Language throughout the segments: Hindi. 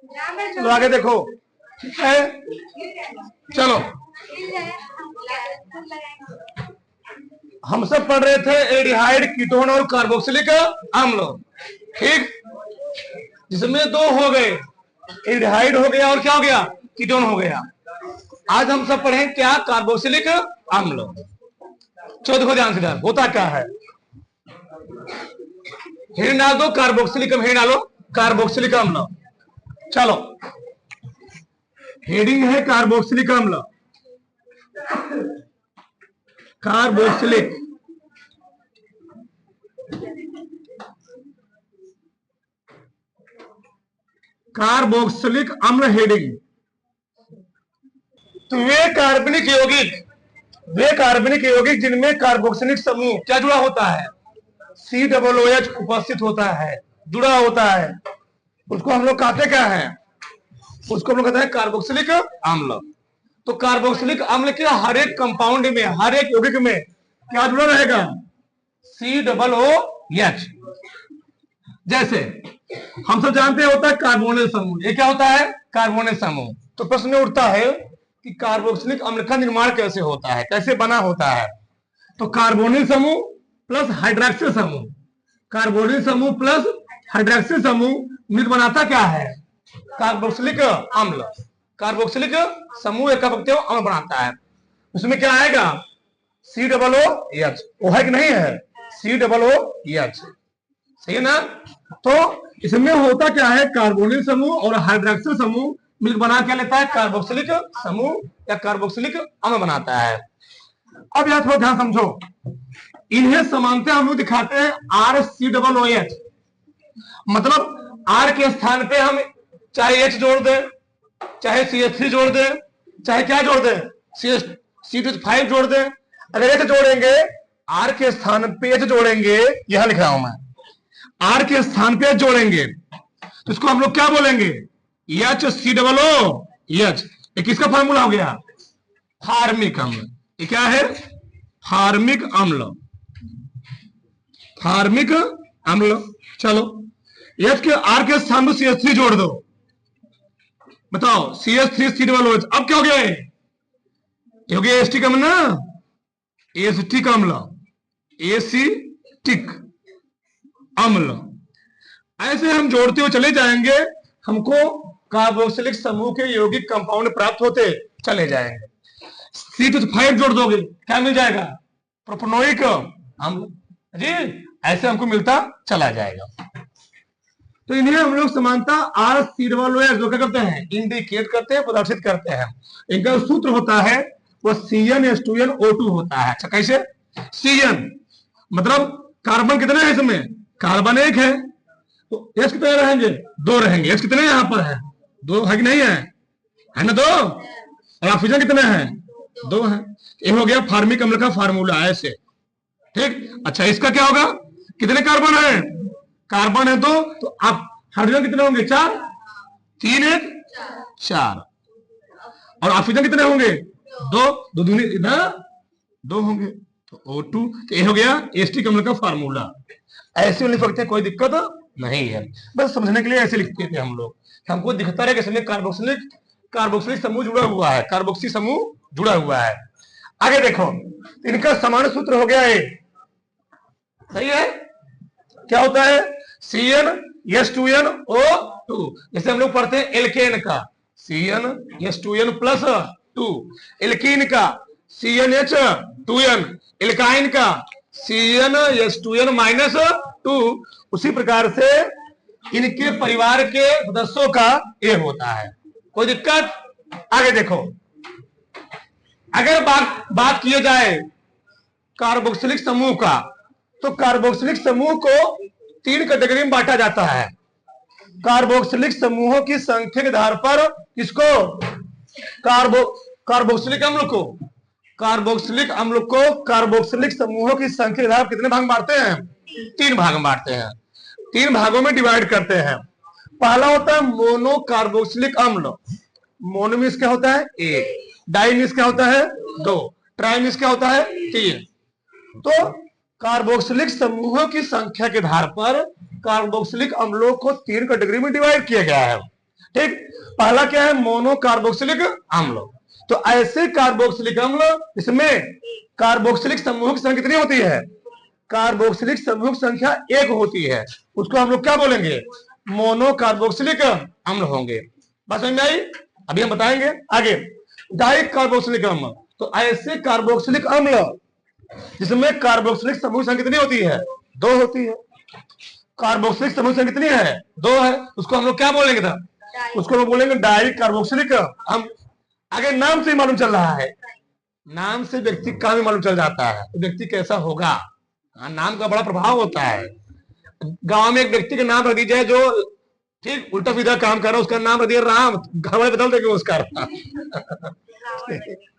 चलो आगे देखो, ठीक है। चलो हम सब पढ़ रहे थे एल्डिहाइड, कीटोन और कार्बोक्सिलिक अम्ल, ठीक। जिसमें दो हो गए, एल्डिहाइड हो गया और क्या हो गया, कीटोन हो गया। आज हम सब पढ़ें क्या, कार्बोक्सिलिक अम्ल। चलो देखो ध्यान से, ध्यान होता क्या है। हेड डाल दो कार्बोक्सिलिक अम्ल, हेड डालो कार्बोक्सिलिक अम्ल। चलो हेडिंग है कार्बोक्सिलिक अम्ल, कार्बोक्सिलिक कार्बोक्सिलिक अम्ल हेडिंग। तो वे कार्बनिक यौगिक जिनमें कार्बोक्सिलिक समूह क्या जुड़ा होता है, COOH उपस्थित होता है, जुड़ा होता है, उसको हम लोग कहते क्या है, उसको हम लोग कहते हैं कार्बोक्सिलिक अम्ल। तो कार्बोक्सिलिक अम्ल के हर एक कंपाउंड में, हर एक यौगिक में क्या जुड़ा रहेगा, COOH। जैसे हम सब जानते हैं होता है कार्बोनिल समूह, ये क्या होता है, कार्बोनिल समूह। तो प्रश्न उठता है कि कार्बोक्सिलिक अम्ल का निर्माण कैसे होता है, कैसे बना होता है। तो कार्बोनिल समूह प्लस हाइड्रोक्सिल समूह, कार्बोनिल समूह प्लस हाइड्रोक्सिल समूह मिल बनाता क्या है, कार्बोक्सिलिक अम्ल। कार्बोक्सिलिक समूह एक अम्ल बनाता है। उसमें क्या आएगा, COOH, वो है कि नहीं है, COOH, सही है ना। तो इसमें होता क्या है, कार्बोनिल समूह और हाइड्रोक्सिल समूह मिल बना क्या लेता है, कार्बोक्सिलिक समूह या कार्बोक्सिलिक अम्ल बनाता है। अब यह थोड़ा ध्यान समझो, इन्हें समानता हम लोग दिखाते हैं RCOOH। मतलब R के स्थान पे हम चाहे H जोड़ दें, चाहे CH3 जोड़ दें, चाहे क्या जोड़ दें, CH5 जोड़ दें। अगर H जोड़ेंगे, R के स्थान पे H जोड़ेंगे, यहां लिख रहा हूं मैं, R के स्थान पे H जोड़ेंगे तो इसको हम लोग क्या बोलेंगे, HCOOH। ये किसका फार्मूला हो गया, फार्मिक अम्ल। ये क्या है, फार्मिक अम्ल, फार्मिक अम्ल। चलो H के R के स्थान पर CH3 जोड़ दो, बताओ CH3COOH। अब क्या हो गया, ये हो गया एसिटिक अम्ल ना, एसिटिक अम्ल, एसिटिक अम्ल। ऐसे हम जोड़ते हुए चले जाएंगे, हमको कार्बोक्सिलिक समूह के यौगिक कंपाउंड प्राप्त होते चले जाएंगे। C5 जोड़ दोगे, क्या मिल जाएगा, प्रोपनोइक अम्ल जी। ऐसे हमको मिलता चला जाएगा। तो इन्हें हम लोग समानता RCOOH जो क्या करते हैं, इंडिकेट करते हैं, प्रदर्शित करते हैं। इनका सूत्र होता है वो CnH2nO2 होता है। अच्छा कैसे, CN मतलब कार्बन कितने हैं इसमें, कार्बन एक है, तो H कितने रहेंगे, दो रहेंगे। H कितने यहां पर है, दो है कि नहीं है ना, दो। और ऑक्सीजन कितने हैं, दो है। ये हो गया फार्मिक अम्ल का फार्मूला ऐसे, ठीक। अच्छा इसका क्या होगा, कितने कार्बन है, कार्बन है दो, तो आप हाइड्रोजन कितने होंगे, चार, 3 1 4। और ऑक्सीजन कितने होंगे, दो, दो दूनी इधर दो होंगे, तो O2। तो ये हो गया एसिटिक अम्ल का फार्मूला। ऐसे लिख सकते हैं, कोई दिक्कत नहीं है, बस समझने के लिए ऐसे लिखते थे हम लोग। हमको दिखता रहे कि इसमें कार्बोक्सिलिक समूह जुड़ा हुआ है, कार्बोक्सी समूह जुड़ा हुआ है। आगे देखो, इनका समान सूत्र हो गया है, सही है। क्या होता है, CnH2nO2। जैसे हम लोग पढ़ते हैं एल्केन का CnH2n प्लस 2, एल्कीन का CnH2n, एल्काइन का CnH2n माइनस 2। उसी प्रकार से इनके परिवार के सदस्यों का ये होता है, कोई दिक्कत। आगे देखो, अगर बात किया जाए कार्बोक्सिलिक समूह का, तो कार्बोक्सिलिक समूह को 3 कैटेगरी में बांटा जाता है। कार्बोक्सिलिक समूहों की संख्या के आधार पर किसको, कार्बोक्सिलिक अम्ल को, कार्बोक्सिलिक समूहों की संख्या के आधार पर कितने भाग बांटते हैं, 3 भाग में बांटते हैं, 3 भागों में डिवाइड करते हैं। पहला होता है मोनो कार्बोक्सिलिक अम्ल। मोनो में क्या होता है, 1, डाई में क्या होता है, 2, ट्राई में क्या होता है, 3। तो कार्बोक्सिलिक समूहों की संख्या के आधार पर कार्बोक्सिलिक अम्लों को 3 कैटेगरी में डिवाइड किया गया है। ठीक। पहला क्या है, मोनो कार्बोक्सिलिक अम्ल। तो ऐसे कार्बोक्सिलिक अम्ल इसमें कार्बोक्सिलिक समूह की संख्या कितनी होती है, कार्बोक्सिलिक समूह की संख्या 1 होती है, उसको हम लोग क्या बोलेंगे, मोनो कार्बोक्सिलिक अम्ल होंगे। बात समझ में आई? अभी हम बताएंगे आगे। डाई कार्बोक्सिलिक अम्ल, तो ऐसे कार्बोक्सिलिक अम्ल जिसमें कार्बोक्सिलिक समूह संख्या कितनी होती है, 2 होती है। कार्बोक्सिलिक समूह संख्या कितनी है, 2 है, उसको हम लोग क्या बोलेंगे था, उसको हम बोलेंगे डाई कार्बोक्सिलिक अम्ल। आगे नाम से ही मालूम चल रहा है, नाम से व्यक्ति का भी मालूम चल जाता है तो व्यक्ति कैसा होगा। नाम का बड़ा प्रभाव होता है। गांव में एक व्यक्ति का नाम रख दीजिए जो ठीक उल्टा सीधा काम कर रहा है, उसका नाम रख दिया राम, घर वाले बदल देंगे उसका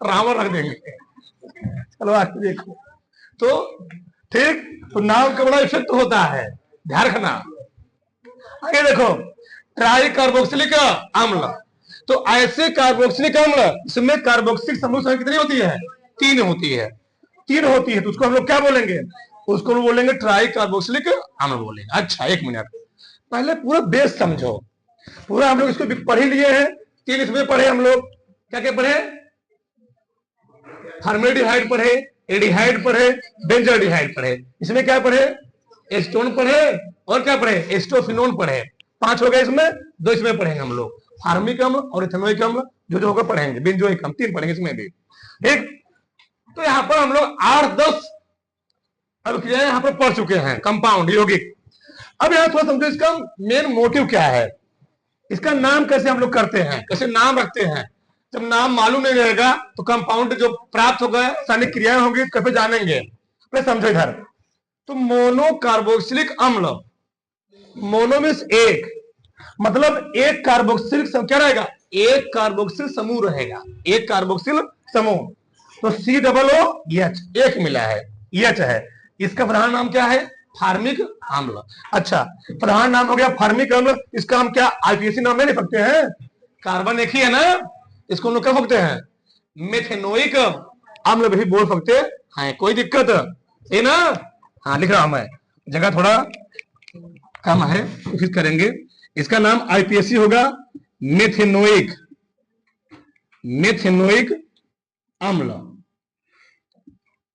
रावण रख देंगे। चलो आगे देखो, तो ठीक, तो नाम का बड़ा इफेक्ट होता है, ध्यान रखना। आगे देखो, ट्राई कार्बोक्सिलिक अम्ल, तो ऐसे कार्बोक्सिलिक अम्ल इसमें कार्बोक्सिलिक समूह संख्या कितनी होती है, 3 होती है। 3 होती है तो उसको हम लोग क्या बोलेंगे, उसको बोलेंगे ट्राई कार्बोक्सिलिक अम्ल बोलेंगे। अच्छा एक मिनट, पहले पूरा बेस समझो। पूरा हम लोग इसको पढ़ ही लिए हैं, 3 इसमें पढ़े हम लोग, क्या क्या पढ़े, फॉर्मेल्डिहाइड पढ़े, एल्डिहाइड पढ़े, बेंजोल्डिहाइड पढ़े। इसमें क्या पढ़े, एस्टोन पढ़े और क्या पढ़े, एस्टोफिनोन पढ़े। 5 हो गए इसमें, 2 इसमें पढ़ेंगे हम लोग, फार्मिक अम्ल और इथेनोइक अम्ल जो होगा पढ़ेंगे, बेंजोइक अम्ल 3 पढ़ेंगे इसमें भी। ठीक, तो यहाँ पर हम लोग 8-10 अभिक्रियाएं यहाँ पर पढ़ चुके हैं, कंपाउंड यौगिक। अब यहाँ थोड़ा समझो इसका मेन मोटिव क्या है, इसका नाम कैसे हम लोग करते हैं, कैसे नाम रखते हैं। जब नाम मालूम नहीं रहेगा तो कंपाउंड जो प्राप्त होगा, रासायनिक क्रियाएं होंगी, कैसे जानेंगे, समझो इधर। तो मोनो कार्बोक्सिलिक अम्ल, मोनो मीन्स एक, मतलब एक कार्बोक्सिल क्या रहेगा, एक कार्बोक्सिल समूह रहेगा, एक कार्बोक्सिल समूह। तो COOH एक मिला है, एच है, इसका प्रधान नाम क्या है, फार्मिक अम्ल। अच्छा, प्रधान नाम हो गया फार्मिक अम्ल, इसका हम क्या IPAC नाम नहीं सकते हैं, कार्बन एक ही है ना, इसको हम लोग क्या सकते हैं, मेथेनोइक अम्ल भी बोल सकते हैं, कोई दिक्कत है ना। हाँ लिख रहा हूं मैं, जगह थोड़ा कम है, कोशिश करेंगे। इसका नाम IPAC होगा मेथेनोइक, मेथेनोइक अम्ल,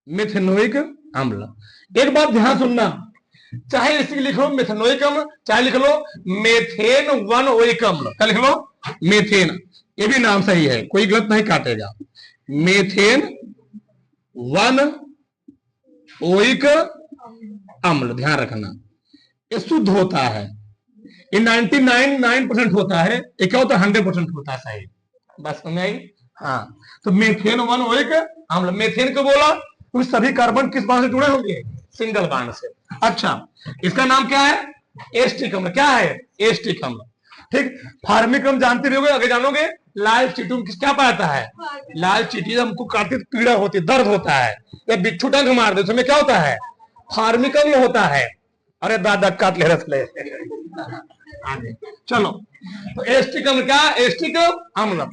मेथेनोइक अम्ल। एक बात ध्यान सुनना, चाहे इसी लिखो मेथेनोइक अम्ल, चाहे लिख लो मेथेन 1 अम्ल, क्या लिख लो, मेथेन, ये भी नाम सही है, कोई गलत नहीं काटेगा। मेथेन 1 अम्ल, ध्यान रखना, ये शुद्ध होता है, ये 99% होता है, ये क्या होता है, 100% होता है सही। बस समझ आई? हाँ, तो मेथेन 1 अम्ल, मेथेन को बोला तो सभी कार्बन किस बांध से जुड़े होंगे, सिंगल बांध से। अच्छा, इसका नाम क्या है, एस्टिक अम्ल, क्या है, एस्टिक अम्ल। ठीक, फार्मिक अम्ल जानते भी होंगे, आगे जानोगे। लाल चींटी किस क्या पाता है, लाल चींटी हमको काटते पीड़ा होती, दर्द होता है, या बिच्छू डंक मार दे उसमें क्या होता है, फार्मिक अम्ल होता है। अरे दादा काट ले रस ले आगे चलो। तो एस्टिक अम्ल क्या, एस्टिक अम्ल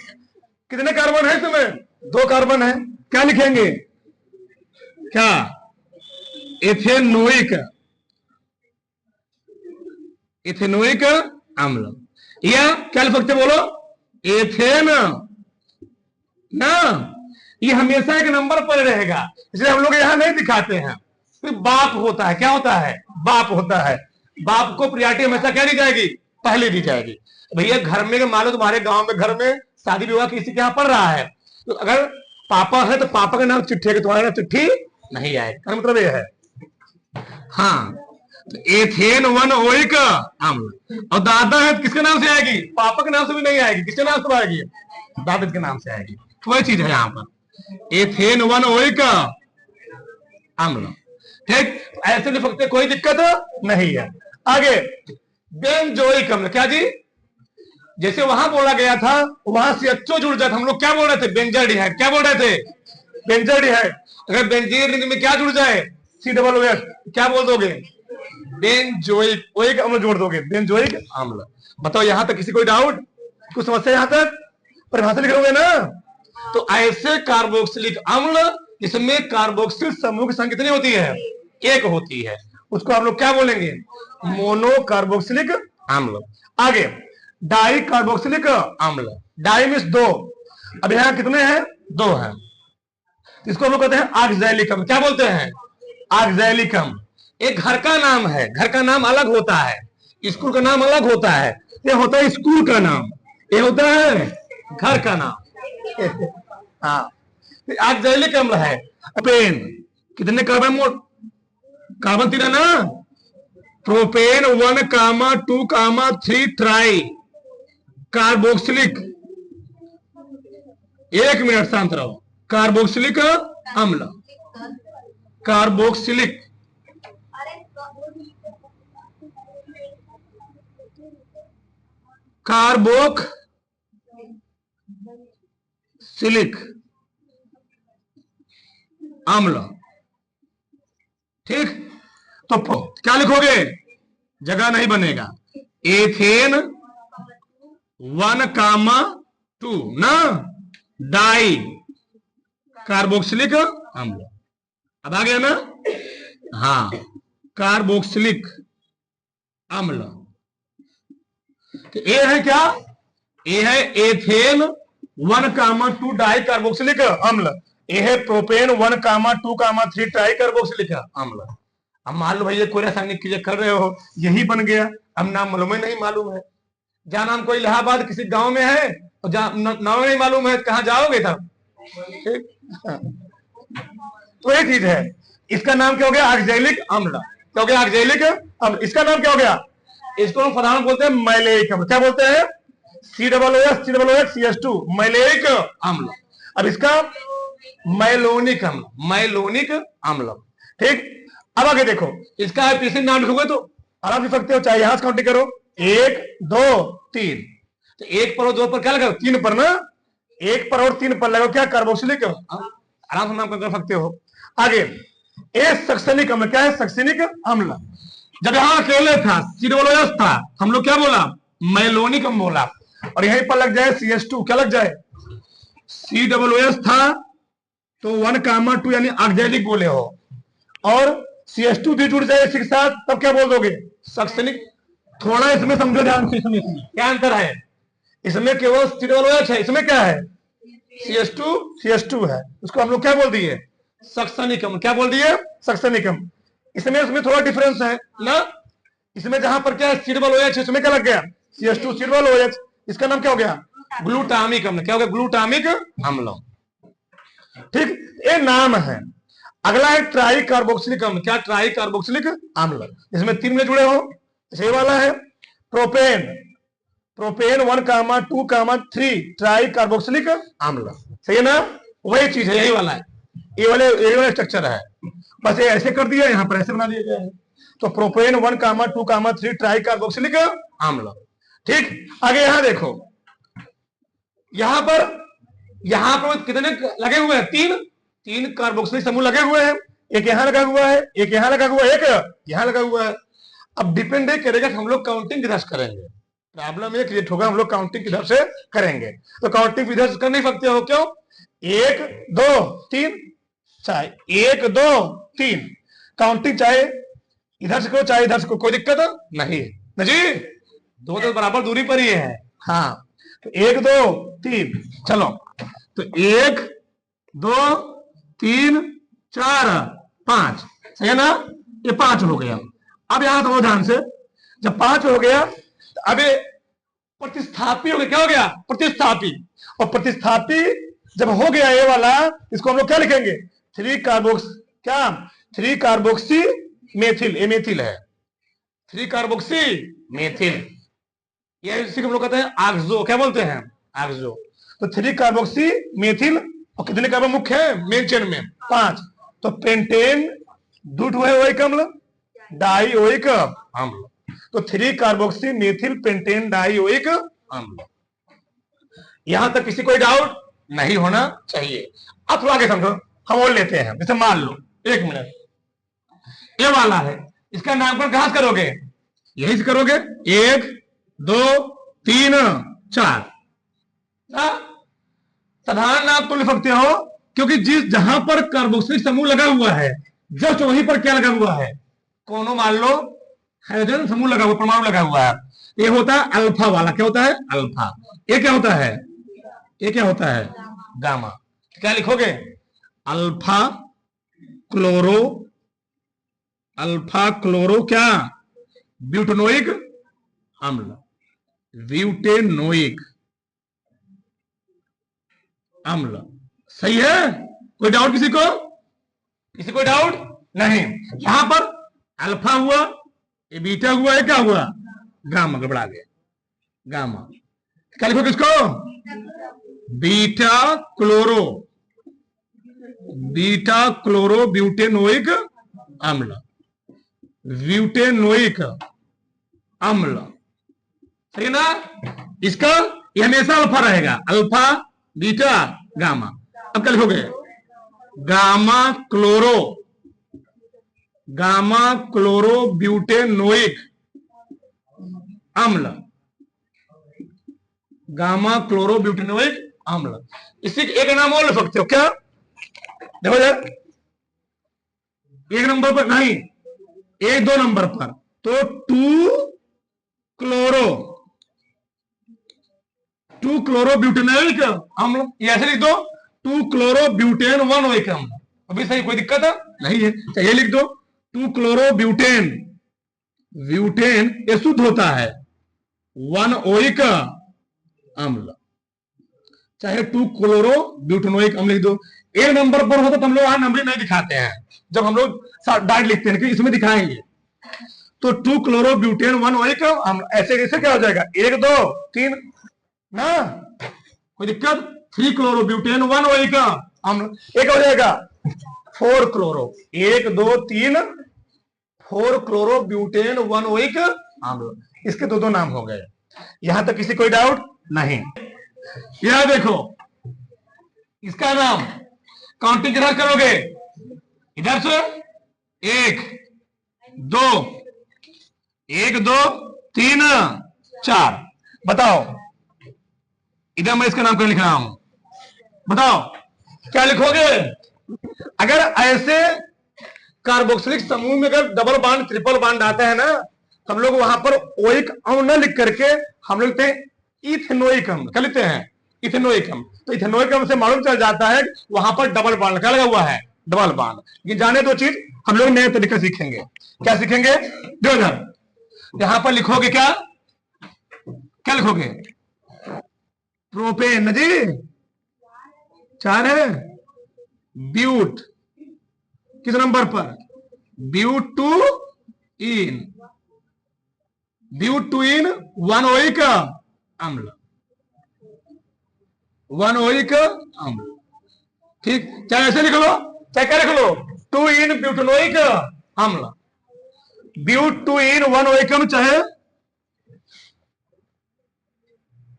कितने कार्बन है इसमें, 2 कार्बन है, क्या लिखेंगे, क्या, एथेनोइक, एथेनोइक अम्ल, या क्या लिख सकते बोलो, एथेन ना, ये हमेशा एक नंबर पर रहेगा, इसलिए हम लोग यहां नहीं दिखाते हैं। फिर बाप होता है, क्या होता है, बाप होता है, बाप को प्रियरिटी हमेशा क्या दी जाएगी, पहले दी जाएगी। भैया घर में मान लो तुम्हारे गांव में घर में शादी विवाह किसी के यहाँ पड़ रहा है, तो अगर पापा है तो पापा का नाम चिट्ठी है, तुम्हारा नाम चिट्ठी नहीं आएगा, मतलब ये है। हाँ, तो एथेन 1 अम्ल, और दादा है किसके नाम से आएगी, पापा के नाम से भी नहीं आएगी, किसके नाम से आएगी, दादा के नाम से आएगी। तो वही चीज है यहाँ पर, एथेन 1 अम्ल। ठीक, ऐसे लिख सकते, कोई दिक्कत नहीं है। आगे बेंजोइक अम्ल, क्या जी, जैसे वहां बोला गया था वहां से अच्छो जुड़ जाता, हम लोग क्या बोल रहे थे, बेंजाडिहाइड, क्या बोल रहे थे, बेंजाडिहाइड। अगर बेंजीन रिंग में क्या जुड़ जाए, COOH, क्या बोल दोगे, बेंजोइक, ओइक अम्ल जोड़ दोगे, बेंजोइक अम्ल। बताओ यहां तक किसी कोई डाउट, कुछ समस्या यहां तक, परिभाषा लिख लोगे ना। तो ऐसे कार्बोक्सिलिक अम्ल जिसमें कार्बोक्सिल समूह की संख्या कितनी होती है, 1 होती है, उसको हम लोग क्या बोलेंगे, मोनो कार्बोक्सिलिक अम्ल। आगे डाई कार्बोक्सिलिक अम्ल। डाई मीन्स दो, अब यहाँ कितने हैं? दो हैं। इसको हम लोग कहते हैं ऑक्सैलिकम। क्या बोलते हैं? ऑक्सैलिकम। एक घर का नाम है, घर का नाम अलग होता है, स्कूल का नाम अलग होता है। ये होता है स्कूल का नाम, ये होता है घर का नाम। हाँ, ऑक्सैलिक अम्ल है। प्रोपेन कितने कार्बन मोड? कार्बन 3 है ना। Propane 1,2,3 try carboxylic. एक मिनट शांत रहो। कार्बोक्सिलिक अम्ल, कार्बोक्सिलिक, कार्बोक्सिलिक अम्ल। ठीक, तो क्या लिखोगे? जगह नहीं बनेगा। एथेन 1,2 ना, डाई कार्बोक्सिलिक अम्ल। अब आ गया ना? हाँ, कार्बोक्सिलिक अम्ल। तो ए है क्या? ए है एथेन 1,2 डाई कार्बोक्सिलिक अम्ल। ए है प्रोपेन 1,2,3 ट्राई कार्बोक्सिलिक अम्ल। अब मान लो भैया कोई रासायनिक क्रिया कर रहे हो, यही बन गया, अब नाम मालूम ही नहीं मालूम है। जहाँ नाम कोई इलाहाबाद किसी गांव में है और नाम नहीं मालूम है, कहाँ जाओगे तब? तो ये चीज है। इसका नाम क्या हो गया? ऑक्सैलिक अम्ल। क्या हो गया? ऑक्सैलिक अम्ल। इसका नाम क्या हो गया? इसको हम साधारण बोलते हैं मैलेइक अम्ल। क्या बोलते हैं? COOH मैलेइक अम्ल। अब इसका मैलोनिक अम्ल, मैलोनिक अम्ल। ठीक, अब आगे देखो, इसका पीसी नाम लिखोगे तो आराम लिख सकते हो, चाहे यहां से काउंटिंग करो, 1 2 3। तो 1 पर और 2 पर क्या लगाओ? 3 पर ना, 1 पर और 3 पर लगाओ क्या? कार्बोक्सिलिक, आराम से नाम कर सकते हो। आगे ए सक्सेनिक अम्ल। क्या है? सक्सेनिक अम्ल। जब यहां अकेले था, COOH था, हम लोग क्या बोला? मैलोनिक अम्ल बोला। और यहीं पर लग जाए CH2, क्या लग जाए? COOH था तो 1,2 यानी ऑक्सैलिक बोले हो, और CH2 भी जुड़ जाए इसी के साथ, तब क्या बोल दोगे? सक्सेनिक। थोड़ा इसमें समझो ध्यान से, इसमें क्या अंतर है? इसमें केवल COOH है, इसमें क्या है? CH2 है, उसको हम लोग क्या बोल दिए? सक्सेनिक अम्ल। क्या बोल दिए? सक्सेनिक अम्ल। इसमें थोड़ा डिफरेंस है ना। इसमें जहां पर क्या है? COOH, इसमें क्या लग गया? CH2 COOH। इसका नाम क्या हो गया? ग्लूटामिक अम्ल। क्या हो गया? ग्लूटामिक अम्ल। ठीक, ये नाम है। अगला है ट्राई कार्बोक्सिलिक अम्ल। क्या? ट्राई कार्बोक्सिलिक अम्ल। इसमें 3 में जुड़े हो, सही वाला है प्रोपेन। प्रोपेन 1,2,3 ट्राई कार्बोक्सिलिक अम्ल, सही है ना? वही चीज है, यही वाला है, ये वाले स्ट्रक्चर है, बस ये ऐसे कर दिया, यहां पर ऐसे बना दिया गया है। तो प्रोपेन 1,2,3 ट्राई कार्बोक्सिलिक अम्ल। ठीक, आगे यहां देखो, यहां पर कितने लगे हुए हैं? 3 कार्बोक्सिलिक समूह लगे हुए हैं। एक यहां लगा हुआ है, एक यहां लगा हुआ है, एक यहां लगा हुआ है। अब डिपेंड करेगा कि हम लोग काउंटिंग किधर से करेंगे। प्रॉब्लम ये क्रिएट होगा, हम लोग काउंटिंग किधर से करेंगे। तो काउंटिंग इधर से कर नहीं सकते हो, क्यों? 1 2 3, चाहे 1 2 3 काउंटिंग चाहे इधर से करो चाहे इधर से करो, कोई दिक्कत नहीं है ना जी। दो तो बराबर दूरी पर ही है। हाँ, तो 1 2 3, चलो, तो 1 2 3 4 5, सही है ना? ये 5 हो गया। अब यहां समझो ध्यान से, जब 5 हो गया तो अब प्रतिस्थापी हो गया। क्या हो गया? प्रतिस्थापी। और प्रतिस्थापी जब हो गया ये वाला, इसको हम लोग क्या लिखेंगे? 3 कार्बोक्सी मेथिल। ये मेथिल है, 3 कार्बोक्सी मेथिल। ये इसी को हम लोग कहते हैं ऑक्सो। क्या बोलते हैं? ऑक्सो। तो 3 कार्बोक्सी मेथिल, और कितने कार्बन मुख्य है मेन चेन में? 5। तो पेंटेन दूठ हुए ओइक अम्ल, डाई ओइक अम्ल। तो 3 carboxy methyl pentane die oic अम्ल। यहां तक किसी कोई डाउट नहीं होना चाहिए। अब थोड़ा आगे समझो, हम और लेते हैं। जैसे मान लो, 1 मिनट, ये वाला है, इसका नामकरण कहां से करोगे? यहीं से करोगे। 1 2 3 4, साधारण नाम तो लिख सकते हो, क्योंकि जहां पर कार्बोक्सिलिक समूह लगा हुआ है, जस्ट वहीं पर क्या लगा हुआ है? कोनो मान लो हाइड्रोजन समूह लगा हुआ, परमाणु लगा हुआ है, ये होता है अल्फा वाला, क्या होता है अल्फा। ये क्या होता है, ये क्या होता है गामा। क्या लिखोगे, अल्फा क्लोरो, अल्फा क्लोरो क्या, ब्यूटेनोइक अम्ल, ब्यूटेनोइक अम्ल। सही है, कोई डाउट किसी को, किसी को डाउट नहीं। यहां पर अल्फा हुआ, ये बीटा हुआ, ये क्या हुआ गामा, गड़बड़ा गया गामा। क्या लिखो किसको, beta chloro, beta chloro butanoic अम्ल, ब्यूटेनोइक अम्ल। सही ना, इसका ये हमेशा अल्फा रहेगा, अल्फा बीटा गामा। अब क्या लिखोगे, gamma chloro, gamma chloro butanoic अम्ल, गामा क्लोरो ब्यूटेनोइक अम्ल। इसी एक नाम और लिख सकते हो क्या, देखो यार, एक नंबर पर नहीं, एक दो नंबर पर, तो टू क्लोरो ब्यूटेनोइक अम्ल, ऐसे लिख दो, two chloro butane one oic अम्ल। अभी सही, कोई दिक्कत नहीं है, चाहिए लिख दो टू क्लोरो ब्यूटेन, ब्यूटेन ये शुद्ध होता है, वन ओइक अम्ल, चाहे टू क्लोरो ब्यूटेनोइक अम्ल लिख दो। एक नंबर पर होता तो हम लोग वहां नंबर नहीं दिखाते हैं, जब हम लोग डायरेक्ट लिखते हैं कि इसमें दिखाएंगे। तो two chloro butane one oic अम्ल, ऐसे कैसे क्या हो जाएगा, एक दो तीन ना, कोई दिक्कत, three chloro butane one oic अम्ल, एक हो जाएगा फोर क्लोरो, एक दो तीन, four chloro butane one oic अम्ल। इसके दो दो नाम हो गए। यहां तक किसी कोई डाउट नहीं। यह देखो, इसका नाम काउंटिंग किधर करोगे, इधर से एक दो, एक दो तीन चार, बताओ इधर मैं इसका नाम क्यों लिख रहा हूं, बताओ क्या लिखोगे। अगर ऐसे कार्बोक्सिलिक समूह में अगर डबल बॉन्ड ट्रिपल बॉन्ड आता है ना, हम लोग वहां पर ओइक अम्ल न लिख करके हम लोग लिखते हैं इथेनोइक अम्ल। क्या लिखते हैं, इथेनोइक अम्ल। तो इथेनोइक अम्ल से मालूम चल जाता है वहां पर डबल बॉन्ड क्या लगा हुआ है, डबल बॉन्ड। ये जाने दो चीज हम लोग नए तरीके सीखेंगे। क्या सीखेंगे, दो यहां पर लिखोगे क्या, क्या लिखोगे, प्रोपेन जी चार है, ब्यूट किस नंबर पर, but two ene, but two ene one oic अम्ल, वन ओइक अम्ल। ठीक, चाहे ऐसे लिख लो चाहे क्या लिख लो, टू इन ब्यूटेनोइक अम्ल, but two ene one oic अम्ल, चाहे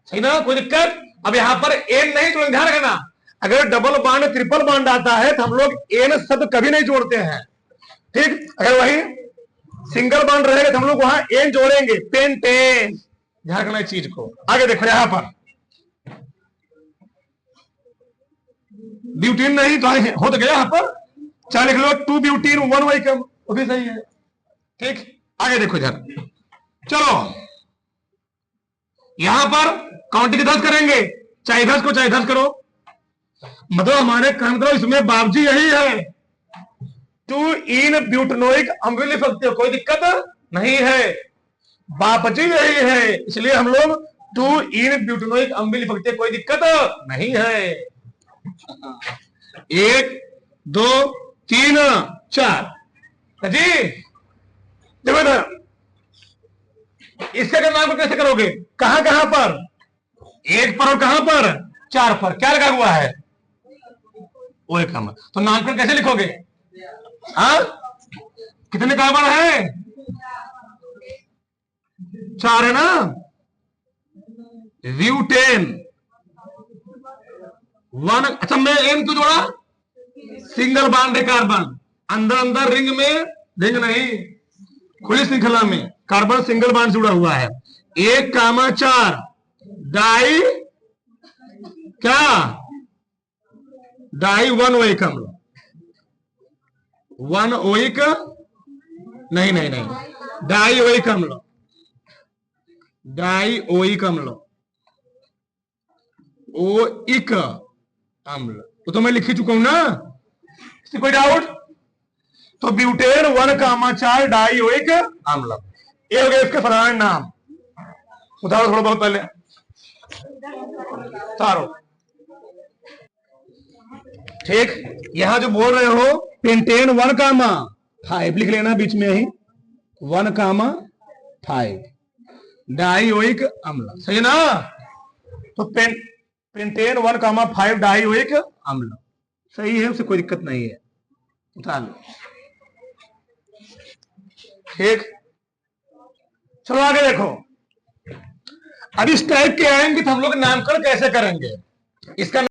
सही ना, कोई दिक्कत। अब यहां पर एन नहीं जोड़ेंगे, ध्यान रखना, अगर डबल बॉन्ड ट्रिपल बॉन्ड आता है तो हम लोग एन शब्द कभी नहीं जोड़ते हैं। ठीक, अगर वही सिंगल बॉन्ड रहेगा तो हम लोग वहां एन जोड़ेंगे, पेंटेन। ध्यान रखना इस चीज को। आगे देखो, यहां पर ब्यूटीन नहीं तो हो तो गया, यहां पर चाहे लिख लो टू ब्यूटीन वन ओइक अम्ल, वो भी सही है। ठीक, आगे देखो इधर, चलो यहां पर काउंटिंग 10 करेंगे, चाहे 10 को चाहे 10 करो, मतलब हमारे काम करो, इसमें बाबजी यही है, टू इन ब्यूटेनोइक अम्ल लिख सकते हो, कोई दिक्कत नहीं है, बापजी यही है, इसलिए हम लोग टू इन ब्यूटेनोइक अम्ल लिख सकते, कोई दिक्कत नहीं है। एक दो तीन चार जी, देखो ना, इसके अगर नाम कैसे करोगे, कहां कहां पर, एक पर और कहां पर, चार पर, क्या लगा हुआ है, वो एक अम्ल। तो नामकरण कैसे लिखोगे, हाँ कितने कार्बन है, चार है ना, ब्यूटेन वन, अच्छा मैं एन क्यों जोड़ा, सिंगल बॉन्ड है कार्बन, अंदर अंदर रिंग में, रिंग नहीं खुली श्रृंखला में कार्बन सिंगल बॉन्ड जुड़ा हुआ है, एक कामा चार, डाई क्या, डाई वन ओइक अम्ल, वन ओइक नहीं नहीं नहीं, डाई ओइक अम्ल, डाइओइक अम्ल, ओइक अम्ल, तो मैं लिख ही चुका हूं ना, इससे कोई डाउट? तो ब्यूटेन 1,4 डाइओइक अम्ल, ये हो गया इसके फलाने नाम। उदाहरण थोड़ा बहुत पहले तारो, ठीक। यहां जो बोल रहे हो पेंटेन 1,5 लिख लेना बीच में ही, 1,5 डाइओइक अम्ल, सही ना? तो पेंटेन 1,5 डाइओइक अम्ल सही है, उससे कोई दिक्कत नहीं है, उठा लो, ठीक। चलो आगे देखो। अब इस टाइप के आएंगे तो हम लोग नामकरण कैसे करेंगे इसका?